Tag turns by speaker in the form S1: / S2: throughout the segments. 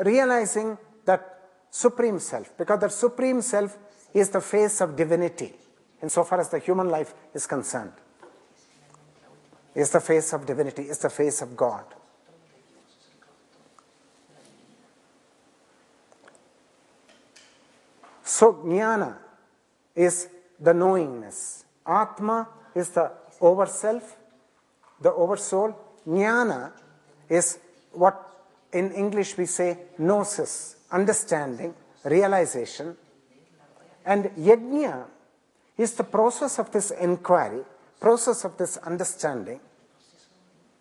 S1: realizing that Supreme Self, because that Supreme Self is the face of divinity, insofar as the human life is concerned. Is the face of divinity, is the face of God. So, jnana is the knowingness. Atma is the over-self, the over-soul. Jnana is what in English we say gnosis, understanding, realization. And yajna is the process of this inquiry, process of this understanding.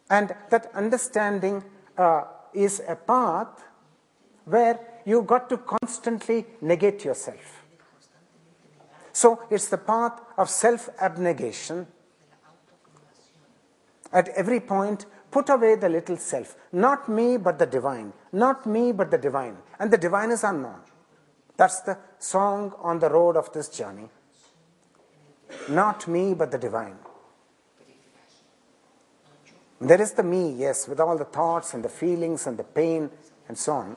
S1: And that understanding is a path where you got to constantly negate yourself. So it's the path of self-abnegation. At every point, put away the little self. Not me, but the divine. Not me, but the divine. And the divine is unknown. That's the song on the road of this journey. Not me, but the divine. There is the me, yes, with all the thoughts and the feelings and the pain and so on.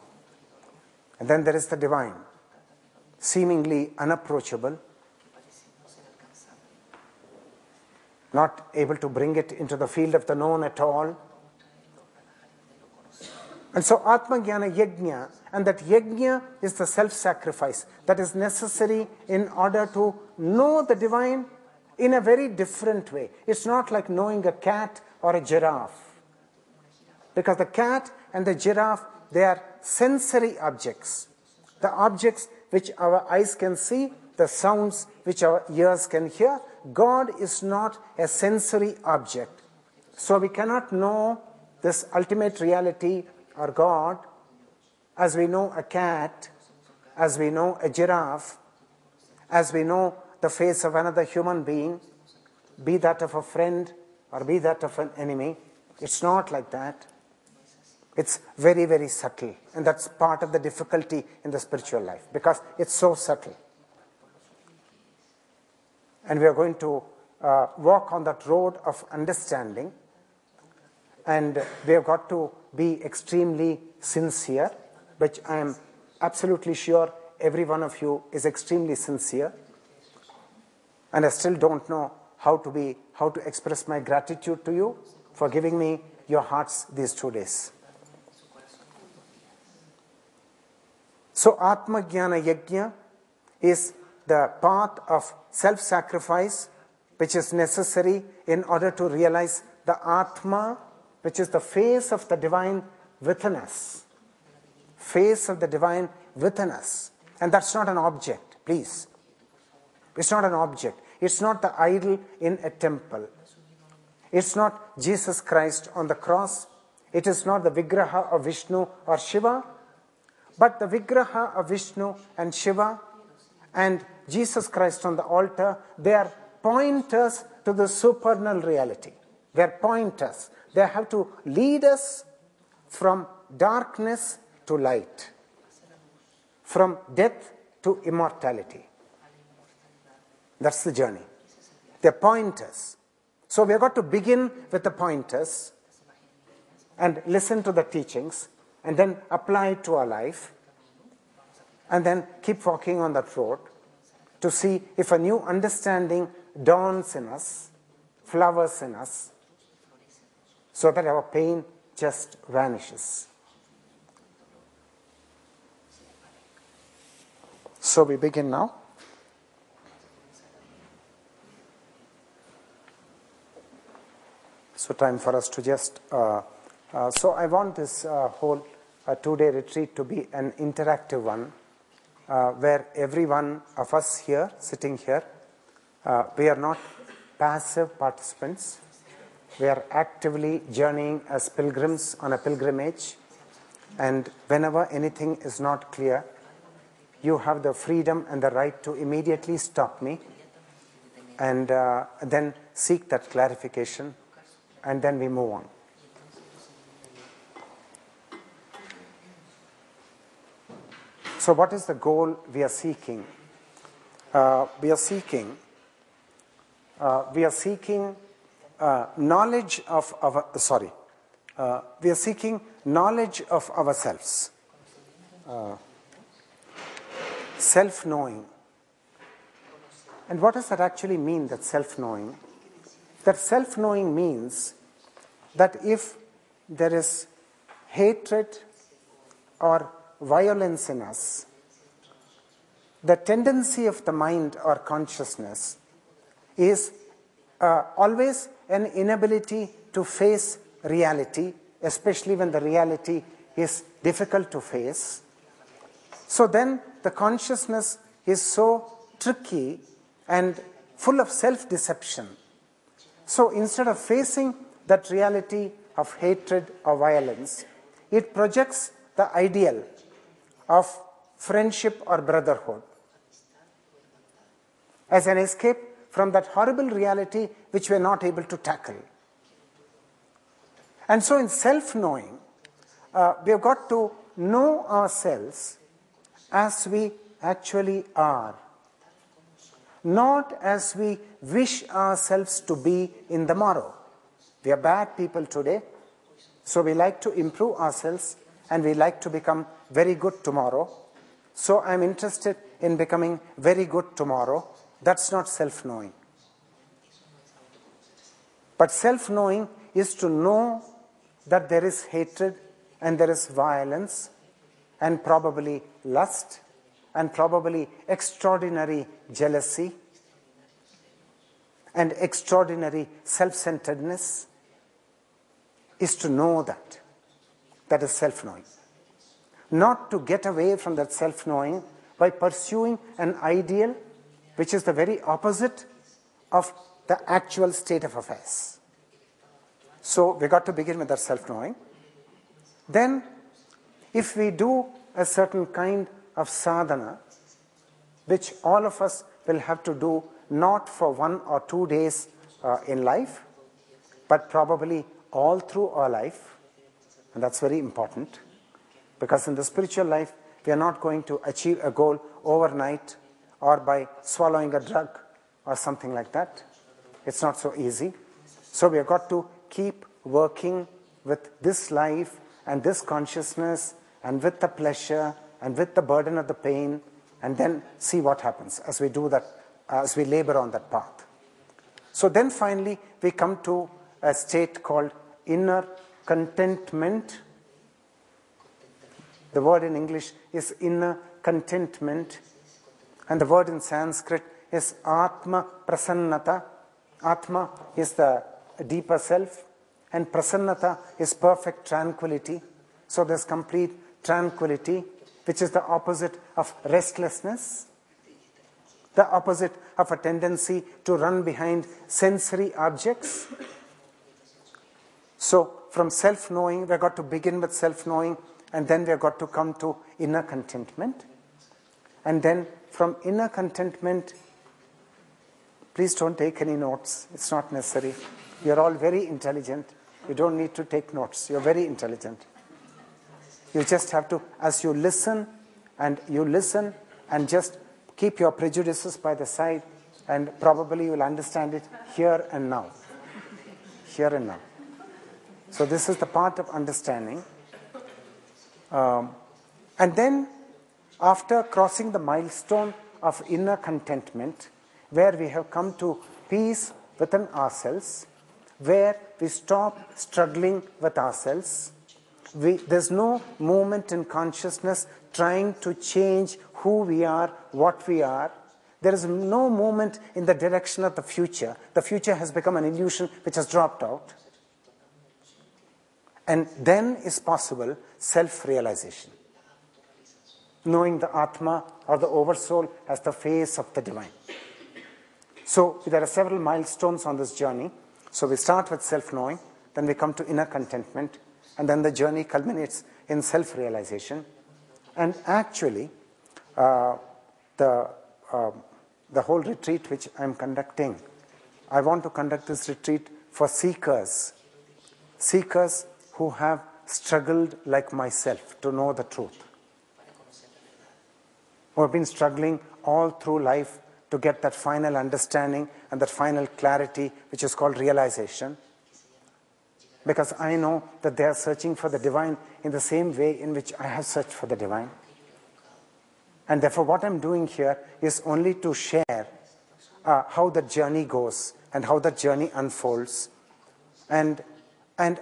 S1: And then there is the divine, seemingly unapproachable, not able to bring it into the field of the known at all. And so Atmajnana Yajna, and that Yajna is the self-sacrifice that is necessary in order to know the divine in a very different way. It's not like knowing a cat or a giraffe. Because the cat and the giraffe, they are sensory objects. The objects which our eyes can see, the sounds which our ears can hear. God is not a sensory object. So we cannot know this ultimate reality or God as we know a cat, as we know a giraffe, as we know the face of another human being, be that of a friend or be that of an enemy. It's not like that. It's very, very subtle. And that's part of the difficulty in the spiritual life, because it's so subtle. And we are going to walk on that road of understanding. And we have got to be extremely sincere, which I am absolutely sure every one of you is extremely sincere. And I still don't know how to express my gratitude to you for giving me your hearts these 2 days. So Atmajnana Yajna is the path of self-sacrifice which is necessary in order to realize the Atma, which is the face of the divine within us. Face of the divine within us. And that's not an object, please. It's not an object. It's not the idol in a temple. It's not Jesus Christ on the cross. It is not the Vigraha of Vishnu or Shiva. But the Vigraha of Vishnu and Shiva and Jesus Christ on the altar, they are pointers to the supernal reality. They are pointers. They have to lead us from darkness to light, from death to immortality. That's the journey. They're pointers. So we have got to begin with the pointers and listen to the teachings and then apply it to our life and then keep walking on that road to see if a new understanding dawns in us, flowers in us, so that our pain just vanishes. So we begin now. So time for us to just, so I want this whole 2-day retreat to be an interactive one, where every one of us here, sitting here, we are not passive participants. We are actively journeying as pilgrims on a pilgrimage. And whenever anything is not clear, you have the freedom and the right to immediately stop me and then seek that clarification, and then we move on. So what is the goal we are seeking? We are seeking knowledge of our, we are seeking knowledge of ourselves. self-knowing. And what does that actually mean, that self-knowing? That self-knowing means that if there is hatred or violence in us, the tendency of the mind or consciousness is always an inability to face reality, especially when the reality is difficult to face. So then the consciousness is so tricky and full of self-deception. So instead of facing that reality of hatred or violence, it projects the ideal of friendship or brotherhood as an escape from that horrible reality which we are not able to tackle. And so in self-knowing, we have got to know ourselves as we actually are, not as we wish ourselves to be in the morrow. We are bad people today, so we like to improve ourselves and we like to become very good tomorrow. So I'm interested in becoming very good tomorrow. That's not self-knowing. But self-knowing is to know that there is hatred and there is violence and probably lust and probably extraordinary jealousy and extraordinary self-centeredness, is to know that. That is self-knowing. Not to get away from that self-knowing by pursuing an ideal which is the very opposite of the actual state of affairs. So we got to begin with that self-knowing. Then, if we do a certain kind of sadhana, which all of us will have to do not for 1 or 2 days in life, but probably all through our life, and that's very important, because in the spiritual life, we are not going to achieve a goal overnight or by swallowing a drug or something like that. It's not so easy. So we have got to keep working with this life and this consciousness and with the pleasure and with the burden of the pain, and then see what happens as we do that, as we labor on that path. So then finally we come to a state called inner contentment. The word in English is inner contentment, and the word in Sanskrit is Atma Prasannata. Atma is the deeper self, and Prasannata is perfect tranquility. So there's complete tranquility, which is the opposite of restlessness, the opposite of a tendency to run behind sensory objects. So from self-knowing, we've got to begin with self-knowing, and then we've got to come to inner contentment. And then from inner contentment, please don't take any notes. It's not necessary. You're all very intelligent. You don't need to take notes. You're very intelligent. You just have to, as you listen and just keep your prejudices by the side, and probably you'll understand it here and now. Here and now. So this is the part of understanding. And then, after crossing the milestone of inner contentment, where we have come to peace within ourselves, where we stop struggling with ourselves, there's no movement in consciousness trying to change who we are, what we are. There is no movement in the direction of the future. The future has become an illusion which has dropped out. And then is possible self-realization. Knowing the Atma or the Oversoul as the face of the Divine. So there are several milestones on this journey. So we start with self-knowing, then we come to inner contentment, and then the journey culminates in self-realization. And actually, the whole retreat which I'm conducting, I want to conduct this retreat for seekers who have struggled like myself to know the truth, who have been struggling all through life to get that final understanding and that final clarity which is called realization. Because I know that they are searching for the divine in the same way in which I have searched for the divine. And therefore, what I'm doing here is only to share how the journey goes and how the journey unfolds. And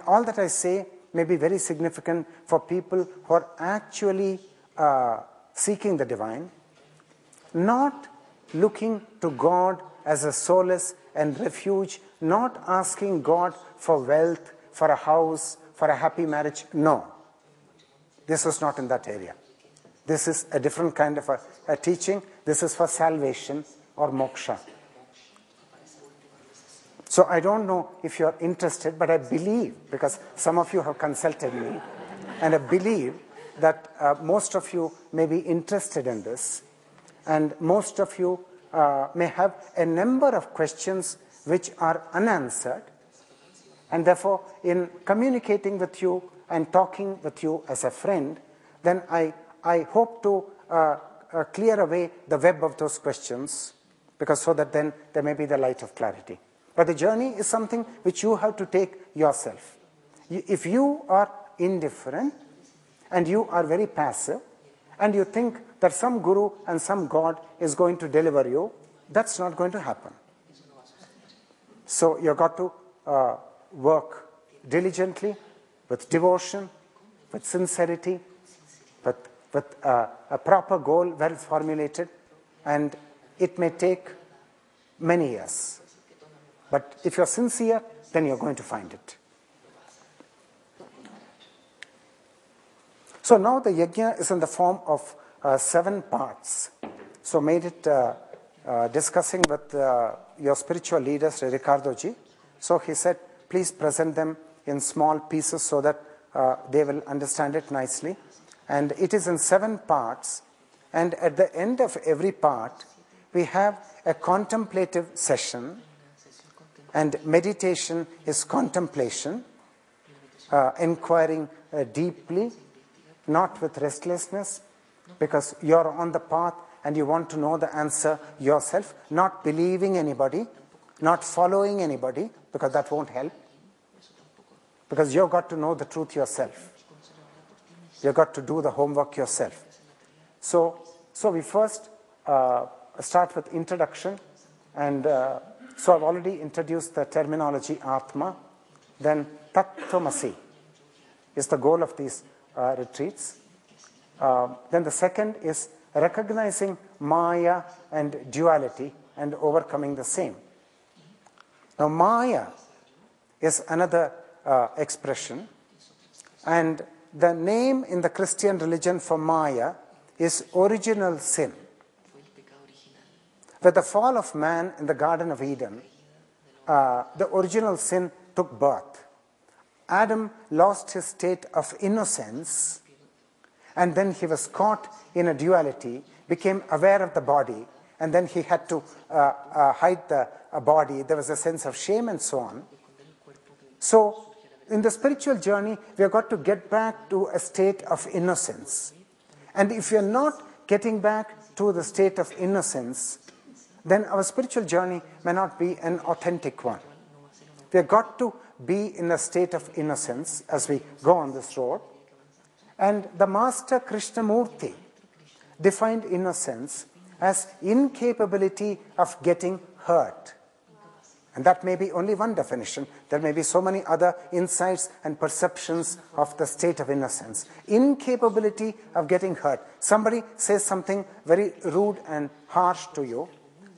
S1: all that I say may be very significant for people who are actually seeking the divine, not looking to God as a solace and refuge, not asking God for wealth, for a house, for a happy marriage. No. This is not in that area. This is a different kind of a teaching. This is for salvation or moksha. So I don't know if you're interested, but I believe, because some of you have consulted me, and I believe that most of you may be interested in this, and most of you may have a number of questions which are unanswered, and therefore in communicating with you and talking with you as a friend, then I hope to clear away the web of those questions, because so that then there may be the light of clarity. But the journey is something which you have to take yourself. If you are indifferent and you are very passive and you think that some guru and some God is going to deliver you, that's not going to happen. So you've got to work diligently, with devotion, with sincerity, with a proper goal, well formulated, and it may take many years. But if you're sincere, then you're going to find it. So now the yajna is in the form of 7 parts. So made it discussing with your spiritual leaders, Ricardo ji. So he said, please present them in small pieces so that they will understand it nicely. And it is in 7 parts. And at the end of every part, we have a contemplative session. And meditation is contemplation, inquiring deeply, not with restlessness, because you're on the path and you want to know the answer yourself, not believing anybody, not following anybody, because that won't help, because you've got to know the truth yourself. You've got to do the homework yourself. So we first start with introduction, and so I've already introduced the terminology Atma. Then Tattvamasi is the goal of these retreats. Then the second is recognizing Maya and duality and overcoming the same. Now Maya is another expression, and the name in the Christian religion for Maya is original sin. With the fall of man in the Garden of Eden, the original sin took birth. Adam lost his state of innocence, and then he was caught in a duality, became aware of the body, and then he had to hide the body. There was a sense of shame and so on. So in the spiritual journey, we have got to get back to a state of innocence. And if we are not getting back to the state of innocence, then our spiritual journey may not be an authentic one. We have got to be in a state of innocence as we go on this road. And the Master Krishnamurti defined innocence as incapability of getting hurt. And that may be only one definition. There may be so many other insights and perceptions of the state of innocence. Incapability of getting hurt. Somebody says something very rude and harsh to you,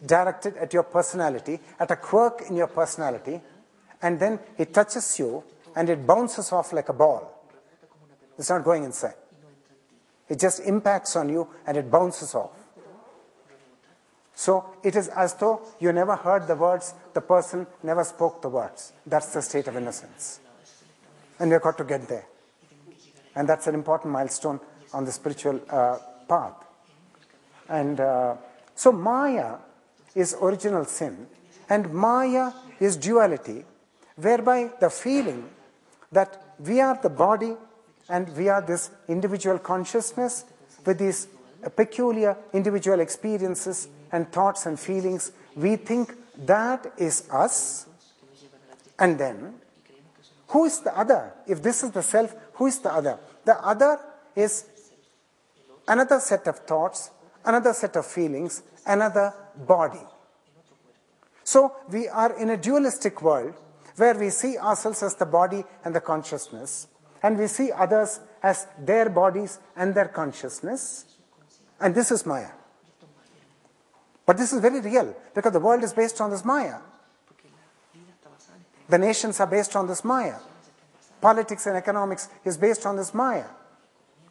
S1: directed at your personality, at a quirk in your personality, and then it touches you and it bounces off like a ball. It's not going inside. It just impacts on you and it bounces off. So it is as though you never heard the words, the person never spoke the words. That's the state of innocence. And we've got to get there. And that's an important milestone on the spiritual path. And so Maya is original sin, and Maya is duality, whereby the feeling that we are the body and we are this individual consciousness with these peculiar individual experiences and thoughts and feelings, we think that is us. And then, who is the other? If this is the self, who is the other? The other is another set of thoughts, another set of feelings, another body. So we are in a dualistic world where we see ourselves as the body and the consciousness, and we see others as their bodies and their consciousness, and this is Maya. But this is very real, because the world is based on this Maya. The nations are based on this Maya. Politics and economics is based on this Maya.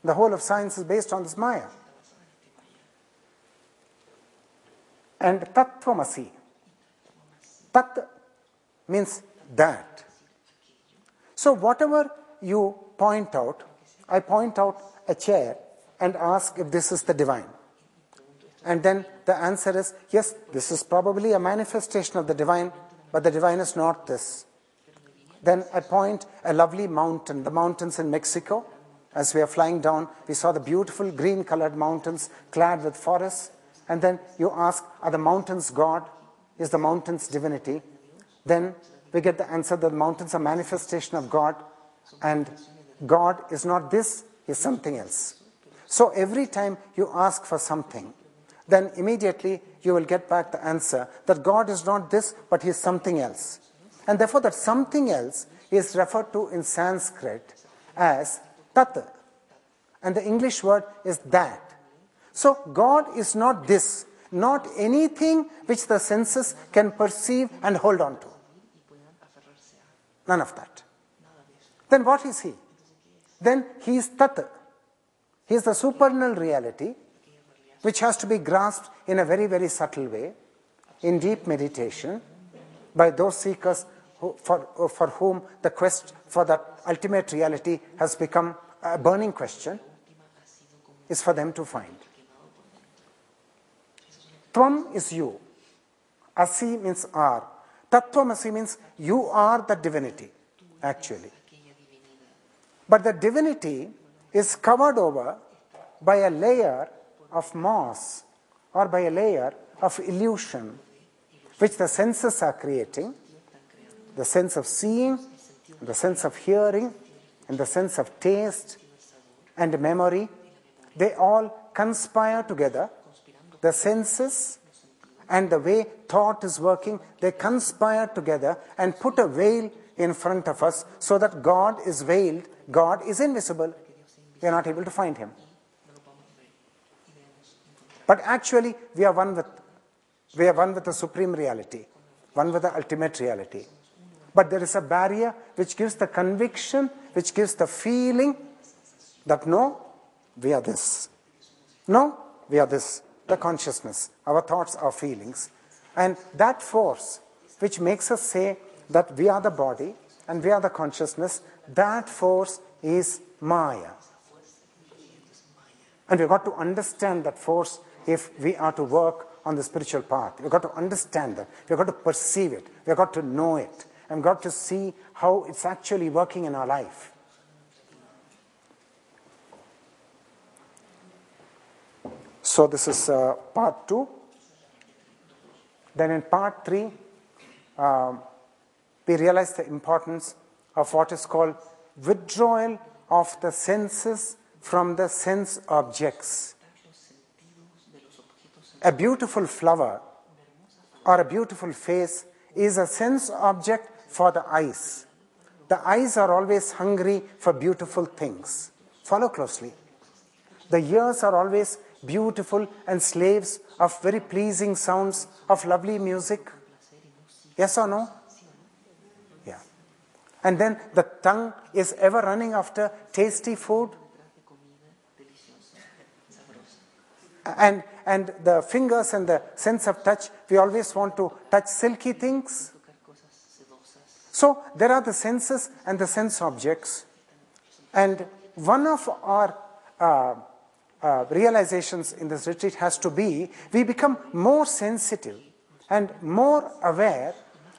S1: The whole of science is based on this Maya. And Tattvamasi. Tat means that. So whatever you point out, I point out a chair and ask if this is the divine. And then the answer is, yes, this is probably a manifestation of the divine, but the divine is not this. Then I point a lovely mountain, the mountains in Mexico. As we are flying down, we saw the beautiful green-colored mountains clad with forests. And then you ask, are the mountains God? Is the mountains divinity? Then we get the answer that the mountains are manifestation of God, and God is not this, is something else. So every time you ask for something, then immediately you will get back the answer that God is not this, but He is something else. And therefore that something else is referred to in Sanskrit as Tat. And the English word is that. So God is not this, not anything which the senses can perceive and hold on to. None of that. Then what is He? Then He is Tat. He is the supernal reality, which has to be grasped in a very, very subtle way, in deep meditation, by those seekers for whom the quest for that ultimate reality has become a burning question, is for them to find. Tvam is you. Asi means are. Tattvamasi means you are the divinity, actually. But the divinity is covered over by a layer of moss or by a layer of illusion which the senses are creating, the sense of seeing, the sense of hearing, and the sense of taste and memory. They all conspire together. The senses and the way thought is working, they conspire together and put a veil in front of us so that God is veiled, God is invisible. We are not able to find Him. But actually, we are one with the supreme reality, one with the ultimate reality. But there is a barrier which gives the conviction, which gives the feeling that no, we are this. No, we are this. The consciousness, our thoughts, our feelings. And that force which makes us say that we are the body and we are the consciousness, that force is Maya. And we've got to understand that force if we are to work on the spiritual path. We've got to understand that. We've got to perceive it. We've got to know it. And we've got to see how it's actually working in our life. So this is part 2. Then in part 3, we realize the importance of what is called withdrawal of the senses from the sense objects. A beautiful flower or a beautiful face is a sense object for the eyes. The eyes are always hungry for beautiful things. Follow closely. The ears are always beautiful and slaves of very pleasing sounds, of lovely music. Yes or no? Yeah. And then the tongue is ever running after tasty food. And the fingers and the sense of touch, we always want to touch silky things. So there are the senses and the sense objects. And one of our realizations in this retreat has to be, we become more sensitive and more aware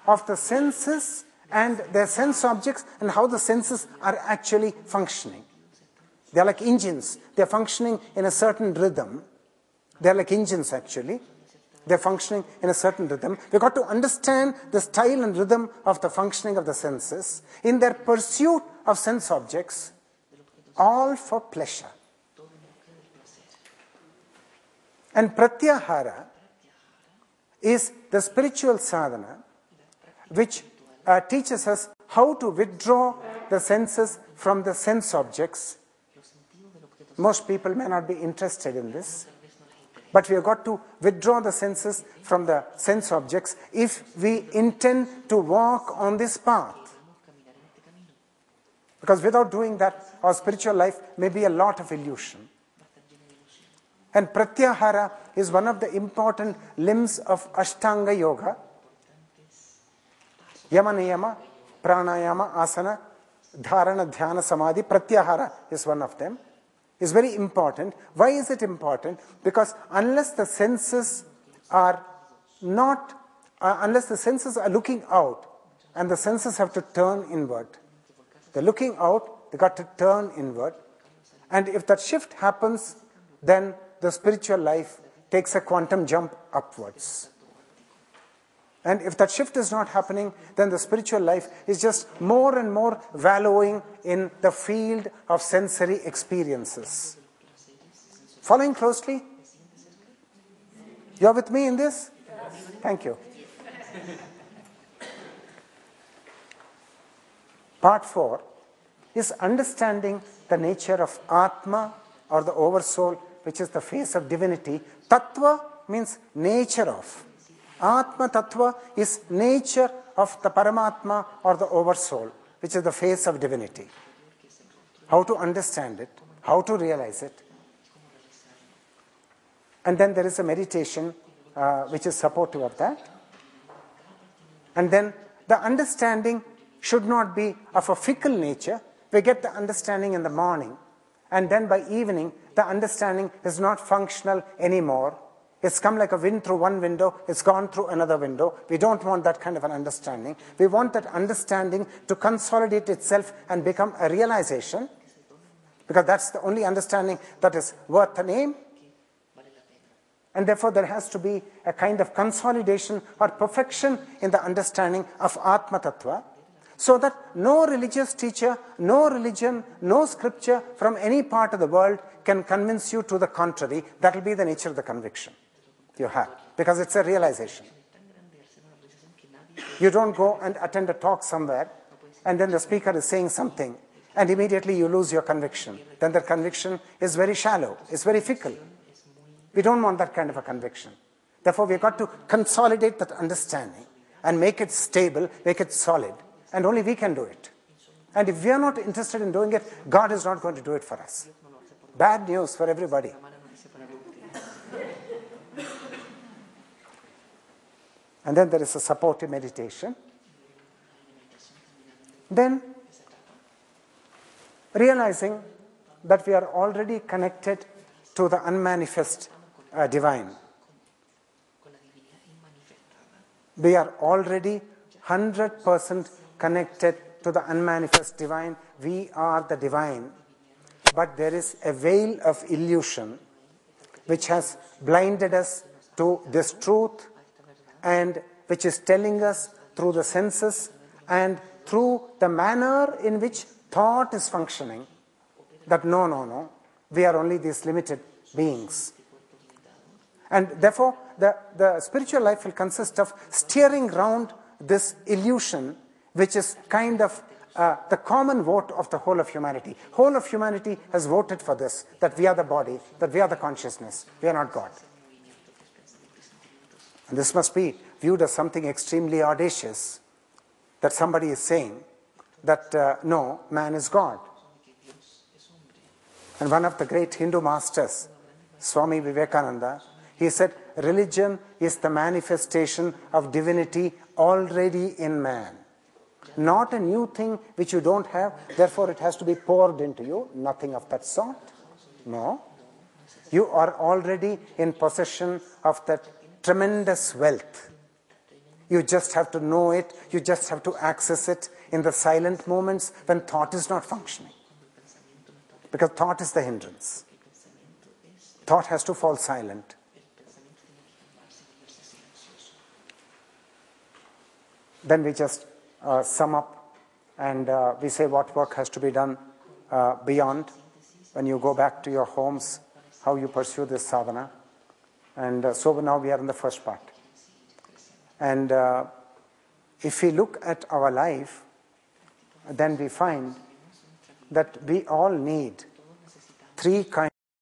S1: of the senses and their sense objects and how the senses are actually functioning. They are like engines. They are functioning in a certain rhythm. They are like engines actually. They are functioning in a certain rhythm. We've got to understand the style and rhythm of the functioning of the senses in their pursuit of sense objects, all for pleasure. And pratyahara is the spiritual sadhana which teaches us how to withdraw the senses from the sense objects. Most people may not be interested in this, but we have got to withdraw the senses from the sense objects if we intend to walk on this path. Because without doing that, our spiritual life may be a lot of illusion. And pratyahara is one of the important limbs of Ashtanga Yoga. Yama niyama, pranayama, asana, dharana, dhyana, samadhi, pratyahara is one of them. It's very important. Why is it important? Because unless the senses are looking out, and the senses have to turn inward. They're looking out, they got to turn inward. And if that shift happens, then the spiritual life takes a quantum jump upwards. And if that shift is not happening, then the spiritual life is just more and more wallowing in the field of sensory experiences. Following closely? You're with me in this? Thank you. Part 4 is understanding the nature of Atma, or the oversoul, which is the face of divinity. Tattva means nature of. Atma Tattva is nature of the Paramatma, or the oversoul, which is the face of divinity. How to understand it, how to realize it. And then there is a meditation which is supportive of that. And then the understanding should not be of a fickle nature. We get the understanding in the morning, and then by evening, the understanding is not functional anymore. It's come like a wind through one window, it's gone through another window. We don't want that kind of an understanding. We want that understanding to consolidate itself and become a realization, because that's the only understanding that is worth the name. And therefore, there has to be a kind of consolidation or perfection in the understanding of Atma Tattva, so that no religious teacher, no religion, no scripture from any part of the world can convince you to the contrary. That will be the nature of the conviction you have, because it's a realization. You don't go and attend a talk somewhere, and then the speaker is saying something, and immediately you lose your conviction. Then the conviction is very shallow, it's very fickle. We don't want that kind of a conviction. Therefore, we've got to consolidate that understanding and make it stable, make it solid. And only we can do it. And if we are not interested in doing it, God is not going to do it for us. Bad news for everybody. And then there is a supportive meditation. Then, realizing that we are already connected to the unmanifest divine. We are already 100% connected to the unmanifest divine. We are the divine. But there is a veil of illusion which has blinded us to this truth, and which is telling us through the senses and through the manner in which thought is functioning that no, we are only these limited beings. And therefore, the spiritual life will consist of steering round this illusion, which is kind of the common vote of the whole of humanity. Whole of humanity has voted for this, that we are the body, that we are the consciousness, we are not God. And this must be viewed as something extremely audacious, that somebody is saying that no, man is God. And one of the great Hindu masters, Swami Vivekananda, he said, religion is the manifestation of divinity already in man. Not a new thing which you don't have, therefore it has to be poured into you. Nothing of that sort. No. You are already in possession of that tremendous wealth. You just have to know it. You just have to access it in the silent moments when thought is not functioning. Because thought is the hindrance. Thought has to fall silent. Then we just sum up and we say what work has to be done beyond when you go back to your homes, how you pursue this sadhana. And so now we are in the first part. And if we look at our life, then we find that we all need three kinds